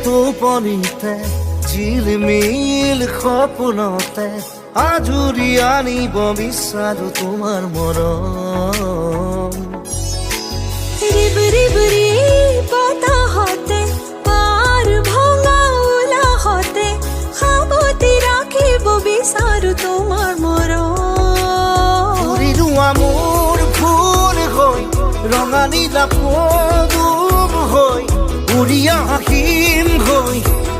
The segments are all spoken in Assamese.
টোপনিতে ঝিলমিল সপোনতে আজুৰি আনিব বিচাৰো তোমাৰ মৰম। ৰিব ৰিব ৰি বতাহতে পাৰ ভঙা উলাহতে সাবতি ৰাখিব বিচাৰো তোমাৰ মৰম। উৰিলোৱা মোৰ ফুল হৈ ৰঙা নীলা পদুম হৈ উৰি আহিম হৈ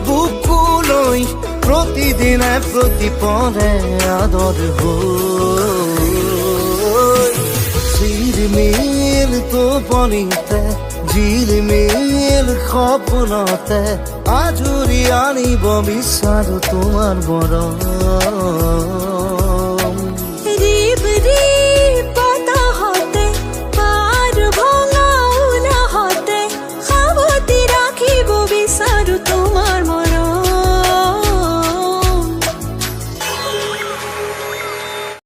বুকুলৈ প্ৰতিদিনে প্ৰতিপদে আদৰ হৈ। ঝিলমিল টোপনিতে ঝিলমিল সপোনতে আজুৰি আনিব বিচাৰো তোমাৰ মৰম।